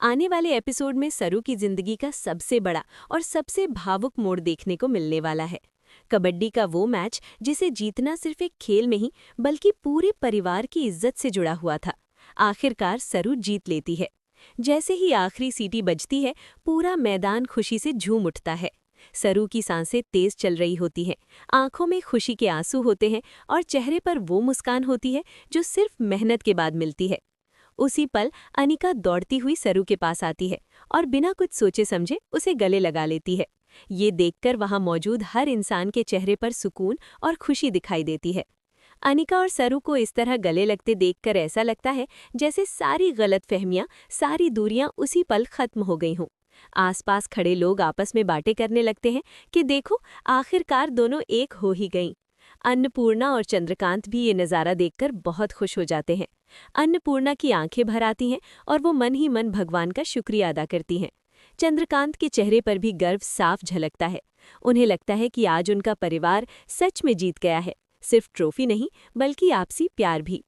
आने वाले एपिसोड में सरू की जिंदगी का सबसे बड़ा और सबसे भावुक मोड़ देखने को मिलने वाला है। कबड्डी का वो मैच जिसे जीतना सिर्फ एक खेल में ही बल्कि पूरे परिवार की इज्जत से जुड़ा हुआ था। आखिरकार सरू जीत लेती है। जैसे ही आखिरी सीटी बजती है, पूरा मैदान खुशी से झूम उठता है। सरू की सांसें तेज चल रही होती हैं, आंखों में खुशी के आंसू होते हैं और चेहरे पर वो मुस्कान होती है जो सिर्फ मेहनत के बाद मिलती है। उसी पल अनिका दौड़ती हुई सरू के पास आती है और बिना कुछ सोचे समझे उसे गले लगा लेती है। ये देखकर वहां मौजूद हर इंसान के चेहरे पर सुकून और खुशी दिखाई देती है। अनिका और सरू को इस तरह गले लगते देखकर ऐसा लगता है जैसे सारी गलतफहमियां, सारी दूरियां उसी पल खत्म हो गई हों। आसपास खड़े लोग आपस में बातें करने लगते हैं कि देखो, आखिरकार दोनों एक हो ही गईं। अन्नपूर्णा और चंद्रकांत भी ये नज़ारा देखकर बहुत खुश हो जाते हैं। अन्नपूर्णा की आंखें भर आती हैं और वो मन ही मन भगवान का शुक्रिया अदा करती हैं। चंद्रकांत के चेहरे पर भी गर्व साफ झलकता है। उन्हें लगता है कि आज उनका परिवार सच में जीत गया है, सिर्फ ट्रॉफी नहीं बल्कि आपसी प्यार भी।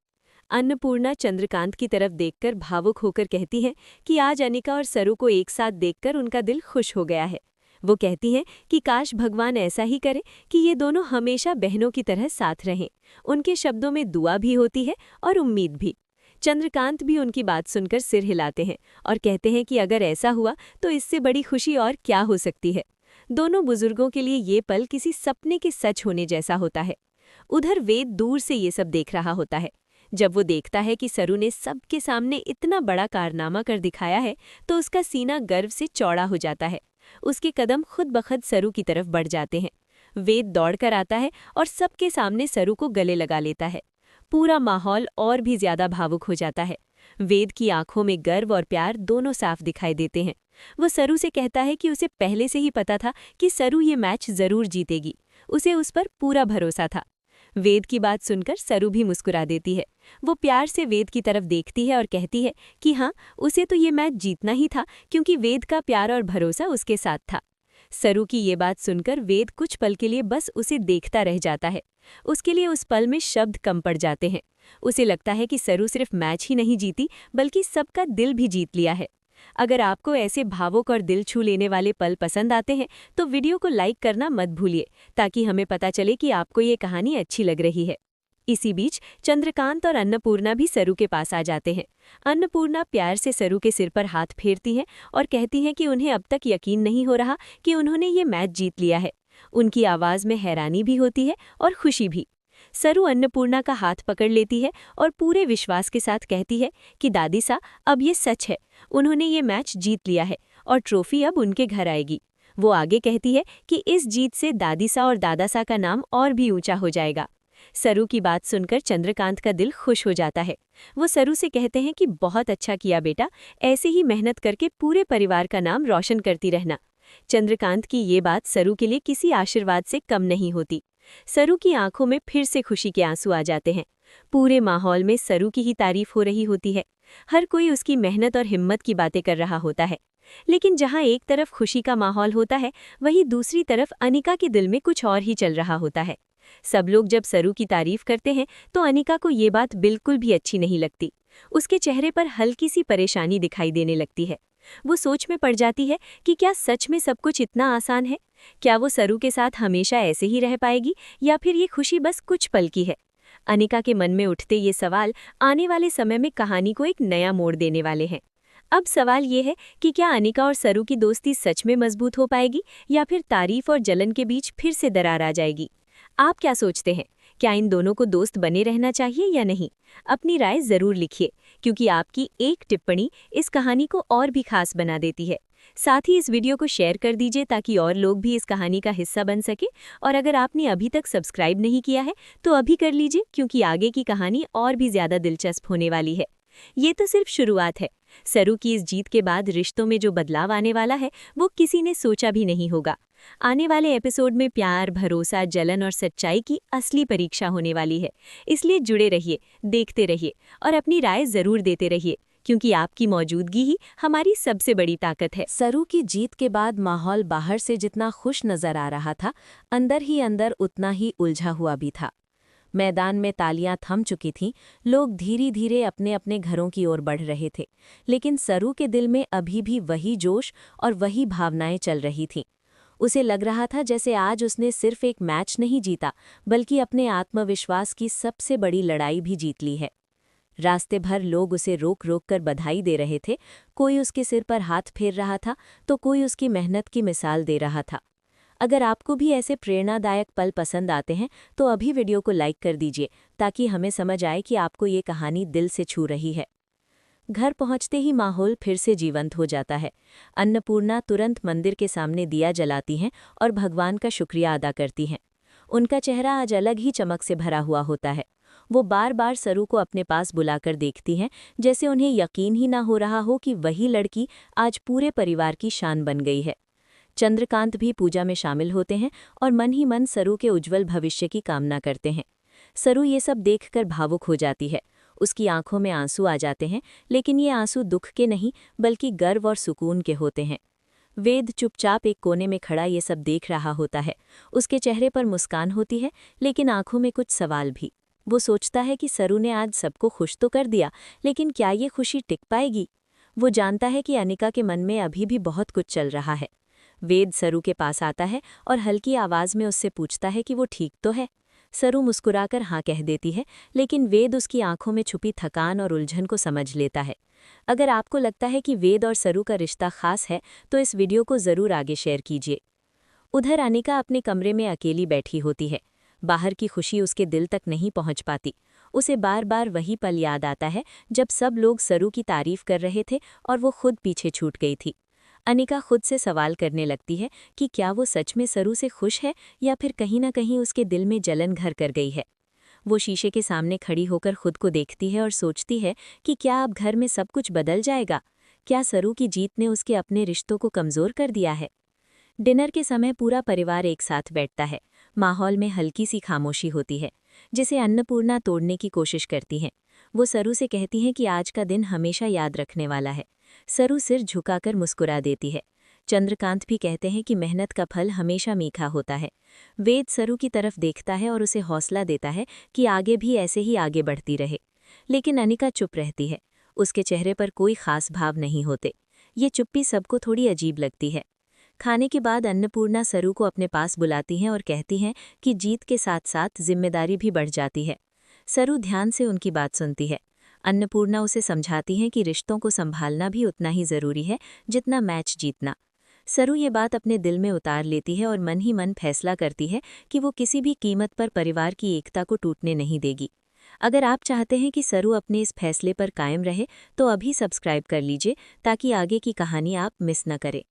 अन्नपूर्णा चंद्रकांत की तरफ देखकर भावुक होकर कहती है कि आज अनिका और सरू को एक साथ देखकर उनका दिल खुश हो गया है। वो कहती हैं कि काश भगवान ऐसा ही करे कि ये दोनों हमेशा बहनों की तरह साथ रहें। उनके शब्दों में दुआ भी होती है और उम्मीद भी। चंद्रकांत भी उनकी बात सुनकर सिर हिलाते हैं और कहते हैं कि अगर ऐसा हुआ तो इससे बड़ी खुशी और क्या हो सकती है। दोनों बुजुर्गों के लिए ये पल किसी सपने के सच होने जैसा होता है। उधर वेद दूर से ये सब देख रहा होता है। जब वो देखता है कि सरू ने सबके सामने इतना बड़ा कारनामा कर दिखाया है तो उसका सीना गर्व से चौड़ा हो जाता है। उसके कदम खुद बखुद सरू की तरफ बढ़ जाते हैं। वेद दौड़कर आता है और सबके सामने सरू को गले लगा लेता है। पूरा माहौल और भी ज्यादा भावुक हो जाता है। वेद की आंखों में गर्व और प्यार दोनों साफ दिखाई देते हैं। वो सरू से कहता है कि उसे पहले से ही पता था कि सरू ये मैच जरूर जीतेगी। उसे उस पर पूरा भरोसा था। वेद की बात सुनकर सरू भी मुस्कुरा देती है। वो प्यार से वेद की तरफ देखती है और कहती है कि हाँ, उसे तो ये मैच जीतना ही था क्योंकि वेद का प्यार और भरोसा उसके साथ था। सरू की ये बात सुनकर वेद कुछ पल के लिए बस उसे देखता रह जाता है। उसके लिए उस पल में शब्द कम पड़ जाते हैं। उसे लगता है कि सरू सिर्फ मैच ही नहीं जीती बल्कि सबका दिल भी जीत लिया है। अगर आपको ऐसे भावुक और दिल छू लेने वाले पल पसंद आते हैं तो वीडियो को लाइक करना मत भूलिए, ताकि हमें पता चले कि आपको ये कहानी अच्छी लग रही है। इसी बीच चंद्रकांत और अन्नपूर्णा भी सरू के पास आ जाते हैं। अन्नपूर्णा प्यार से सरू के सिर पर हाथ फेरती हैं और कहती हैं कि उन्हें अब तक यकीन नहीं हो रहा कि उन्होंने ये मैच जीत लिया है। उनकी आवाज़ में हैरानी भी होती है और खुशी भी। सरू अन्नपूर्णा का हाथ पकड़ लेती है और पूरे विश्वास के साथ कहती है कि दादी सा, अब ये सच है, उन्होंने ये मैच जीत लिया है और ट्रॉफी अब उनके घर आएगी। वो आगे कहती है कि इस जीत से दादी सा और दादा सा का नाम और भी ऊंचा हो जाएगा। सरू की बात सुनकर चंद्रकांत का दिल खुश हो जाता है। वो सरू से कहते हैं कि बहुत अच्छा किया बेटा, ऐसे ही मेहनत करके पूरे परिवार का नाम रोशन करती रहना। चंद्रकांत की ये बात सरू के लिए किसी आशीर्वाद से कम नहीं होती। सरू की आंखों में फिर से खुशी के आंसू आ जाते हैं। पूरे माहौल में सरू की ही तारीफ हो रही होती है। हर कोई उसकी मेहनत और हिम्मत की बातें कर रहा होता है। लेकिन जहां एक तरफ खुशी का माहौल होता है, वहीं दूसरी तरफ अनिका के दिल में कुछ और ही चल रहा होता है। सब लोग जब सरू की तारीफ करते हैं तो अनिका को ये बात बिल्कुल भी अच्छी नहीं लगती। उसके चेहरे पर हल्की सी परेशानी दिखाई देने लगती है। वो सोच में पड़ जाती है कि क्या सच में सब कुछ इतना आसान है? क्या वो सरू के साथ हमेशा ऐसे ही रह पाएगी या फिर ये खुशी बस कुछ पल की है? अनिका के मन में उठते ये सवाल आने वाले समय में कहानी को एक नया मोड़ देने वाले हैं। अब सवाल ये है कि क्या अनिका और सरू की दोस्ती सच में मजबूत हो पाएगी या फिर तारीफ और जलन के बीच फिर से दरार आ जाएगी? आप क्या सोचते हैं? क्या इन दोनों को दोस्त बने रहना चाहिए या नहीं? अपनी राय ज़रूर लिखिए, क्योंकि आपकी एक टिप्पणी इस कहानी को और भी खास बना देती है। साथ ही इस वीडियो को शेयर कर दीजिए ताकि और लोग भी इस कहानी का हिस्सा बन सके। और अगर आपने अभी तक सब्सक्राइब नहीं किया है तो अभी कर लीजिए, क्योंकि आगे की कहानी और भी ज़्यादा दिलचस्प होने वाली है। ये तो सिर्फ शुरुआत है। सरू की इस जीत के बाद रिश्तों में जो बदलाव आने वाला है वो किसी ने सोचा भी नहीं होगा। आने वाले एपिसोड में प्यार, भरोसा, जलन और सच्चाई की असली परीक्षा होने वाली है। इसलिए जुड़े रहिए, देखते रहिए और अपनी राय जरूर देते रहिए, क्योंकि आपकी मौजूदगी ही हमारी सबसे बड़ी ताकत है। सरू की जीत के बाद माहौल बाहर से जितना खुश नजर आ रहा था, अंदर ही अंदर उतना ही उलझा हुआ भी था। मैदान में तालियां थम चुकी थीं, लोग धीरे धीरे अपने अपने घरों की ओर बढ़ रहे थे, लेकिन सरू के दिल में अभी भी वही जोश और वही भावनाएं चल रही थीं। उसे लग रहा था जैसे आज उसने सिर्फ एक मैच नहीं जीता, बल्कि अपने आत्मविश्वास की सबसे बड़ी लड़ाई भी जीत ली है। रास्ते भर लोग उसे रोक रोक कर बधाई दे रहे थे, कोई उसके सिर पर हाथ फेर रहा था तो कोई उसकी मेहनत की मिसाल दे रहा था। अगर आपको भी ऐसे प्रेरणादायक पल पसंद आते हैं तो अभी वीडियो को लाइक कर दीजिए, ताकि हमें समझ आए कि आपको ये कहानी दिल से छू रही है। घर पहुंचते ही माहौल फिर से जीवंत हो जाता है। अन्नपूर्णा तुरंत मंदिर के सामने दिया जलाती हैं और भगवान का शुक्रिया अदा करती हैं। उनका चेहरा आज अलग ही चमक से भरा हुआ होता है। वो बार बार सरू को अपने पास बुलाकर देखती हैं, जैसे उन्हें यकीन ही ना हो रहा हो कि वही लड़की आज पूरे परिवार की शान बन गई है। चंद्रकांत भी पूजा में शामिल होते हैं और मन ही मन सरू के उज्जवल भविष्य की कामना करते हैं। सरू ये सब देखकर भावुक हो जाती है। उसकी आंखों में आंसू आ जाते हैं, लेकिन ये आंसू दुख के नहीं बल्कि गर्व और सुकून के होते हैं। वेद चुपचाप एक कोने में खड़ा ये सब देख रहा होता है। उसके चेहरे पर मुस्कान होती है, लेकिन आंखों में कुछ सवाल भी। वो सोचता है कि सरू ने आज सबको खुश तो कर दिया, लेकिन क्या ये खुशी टिक पाएगी? वो जानता है कि अनिका के मन में अभी भी बहुत कुछ चल रहा है। वेद सरू के पास आता है और हल्की आवाज में उससे पूछता है कि वो ठीक तो है। सरू मुस्कुराकर हाँ कह देती है, लेकिन वेद उसकी आंखों में छुपी थकान और उलझन को समझ लेता है। अगर आपको लगता है कि वेद और सरू का रिश्ता खास है तो इस वीडियो को ज़रूर आगे शेयर कीजिए। उधर अनिका अपने कमरे में अकेली बैठी होती है। बाहर की खुशी उसके दिल तक नहीं पहुंच पाती। उसे बार बार वही पल याद आता है जब सब लोग सरू की तारीफ कर रहे थे और वो खुद पीछे छूट गई थी। अनिका खुद से सवाल करने लगती है कि क्या वो सच में सरू से खुश है या फिर कहीं ना कहीं उसके दिल में जलन घर कर गई है। वो शीशे के सामने खड़ी होकर खुद को देखती है और सोचती है कि क्या अब घर में सब कुछ बदल जाएगा। क्या सरू की जीत ने उसके अपने रिश्तों को कमज़ोर कर दिया है? डिनर के समय पूरा परिवार एक साथ बैठता है। माहौल में हल्की सी खामोशी होती है, जिसे अन्नपूर्णा तोड़ने की कोशिश करती हैं। वो सरू से कहती हैं कि आज का दिन हमेशा याद रखने वाला है। सरू सिर झुकाकर मुस्कुरा देती है। चंद्रकांत भी कहते हैं कि मेहनत का फल हमेशा मीठा होता है। वेद सरू की तरफ देखता है और उसे हौसला देता है कि आगे भी ऐसे ही आगे बढ़ती रहे। लेकिन अनिका चुप रहती है। उसके चेहरे पर कोई खास भाव नहीं होते। ये चुप्पी सबको थोड़ी अजीब लगती है। खाने के बाद अन्नपूर्णा सरू को अपने पास बुलाती हैं और कहती हैं कि जीत के साथ साथ जिम्मेदारी भी बढ़ जाती है। सरू ध्यान से उनकी बात सुनती है। अन्नपूर्णा उसे समझाती हैं कि रिश्तों को संभालना भी उतना ही जरूरी है जितना मैच जीतना। सरू ये बात अपने दिल में उतार लेती है और मन ही मन फैसला करती है कि वो किसी भी कीमत पर परिवार की एकता को टूटने नहीं देगी। अगर आप चाहते हैं कि सरू अपने इस फैसले पर कायम रहे तो अभी सब्सक्राइब कर लीजिए, ताकि आगे की कहानी आप मिस न करें।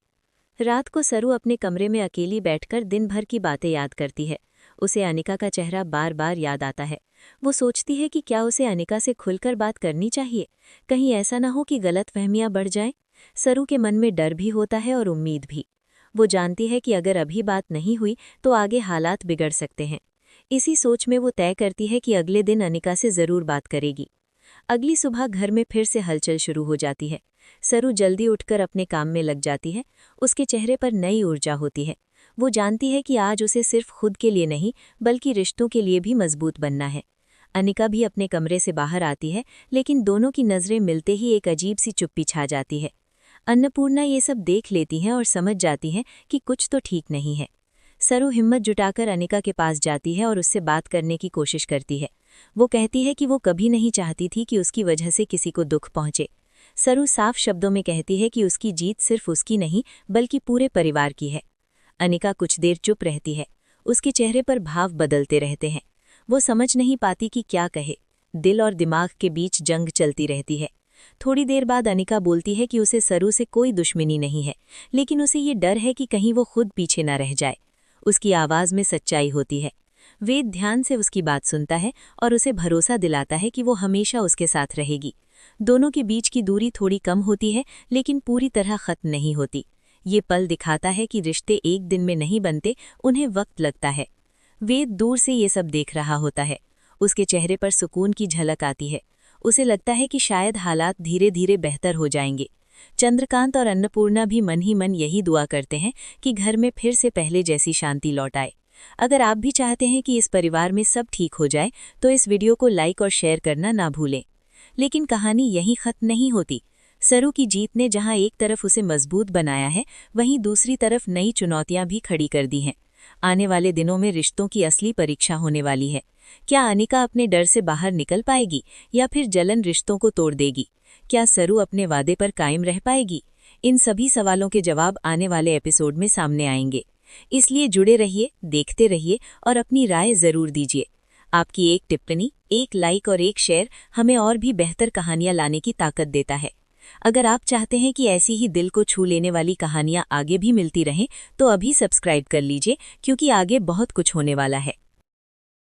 रात को सरू अपने कमरे में अकेली बैठकर दिन भर की बातें याद करती है। उसे अनिका का चेहरा बार बार याद आता है। वो सोचती है कि क्या उसे अनिका से खुलकर बात करनी चाहिए, कहीं ऐसा ना हो कि गलतफहमियां बढ़ जाएं। सरू के मन में डर भी होता है और उम्मीद भी। वो जानती है कि अगर अभी बात नहीं हुई तो आगे हालात बिगड़ सकते हैं। इसी सोच में वो तय करती है कि अगले दिन अनिका से ज़रूर बात करेगी। अगली सुबह घर में फिर से हलचल शुरू हो जाती है। सरू जल्दी उठकर अपने काम में लग जाती है। उसके चेहरे पर नई ऊर्जा होती है। वो जानती है कि आज उसे सिर्फ खुद के लिए नहीं बल्कि रिश्तों के लिए भी मजबूत बनना है। अनिका भी अपने कमरे से बाहर आती है, लेकिन दोनों की नज़रें मिलते ही एक अजीब सी चुप्पी छा जाती है। अन्नपूर्णा ये सब देख लेती हैं और समझ जाती हैं कि कुछ तो ठीक नहीं है। सरू हिम्मत जुटाकर अनिका के पास जाती है और उससे बात करने की कोशिश करती है। वो कहती है कि वो कभी नहीं चाहती थी कि उसकी वजह से किसी को दुख पहुंचे। सरू साफ शब्दों में कहती है कि उसकी जीत सिर्फ उसकी नहीं बल्कि पूरे परिवार की है। अनिका कुछ देर चुप रहती है। उसके चेहरे पर भाव बदलते रहते हैं। वो समझ नहीं पाती कि क्या कहे। दिल और दिमाग के बीच जंग चलती रहती है। थोड़ी देर बाद अनिका बोलती है कि उसे सरू से कोई दुश्मनी नहीं है, लेकिन उसे ये डर है कि कहीं वो खुद पीछे न रह जाए। उसकी आवाज़ में सच्चाई होती है। वेद ध्यान से उसकी बात सुनता है और उसे भरोसा दिलाता है कि वो हमेशा उसके साथ रहेगी। दोनों के बीच की दूरी थोड़ी कम होती है, लेकिन पूरी तरह खत्म नहीं होती। ये पल दिखाता है कि रिश्ते एक दिन में नहीं बनते, उन्हें वक्त लगता है। वेद दूर से ये सब देख रहा होता है। उसके चेहरे पर सुकून की झलक आती है। उसे लगता है कि शायद हालात धीरे धीरे बेहतर हो जाएंगे। चंद्रकांत और अन्नपूर्णा भी मन ही मन यही दुआ करते हैं कि घर में फिर से पहले जैसी शांति लौट आए। अगर आप भी चाहते हैं कि इस परिवार में सब ठीक हो जाए तो इस वीडियो को लाइक और शेयर करना ना भूलें। लेकिन कहानी यहीं खत्म नहीं होती। सरू की जीत ने जहां एक तरफ उसे मजबूत बनाया है, वहीं दूसरी तरफ नई चुनौतियां भी खड़ी कर दी हैं। आने वाले दिनों में रिश्तों की असली परीक्षा होने वाली है। क्या अनिका अपने डर से बाहर निकल पाएगी या फिर जलन रिश्तों को तोड़ देगी? क्या सरू अपने वादे पर कायम रह पाएगी? इन सभी सवालों के जवाब आने वाले एपिसोड में सामने आएंगे। इसलिए जुड़े रहिए, देखते रहिए और अपनी राय जरूर दीजिए। आपकी एक टिप्पणी, एक लाइक और एक शेयर हमें और भी बेहतर कहानियां लाने की ताकत देता है। अगर आप चाहते हैं कि ऐसी ही दिल को छू लेने वाली कहानियां आगे भी मिलती रहें, तो अभी सब्सक्राइब कर लीजिए, क्योंकि आगे बहुत कुछ होने वाला है।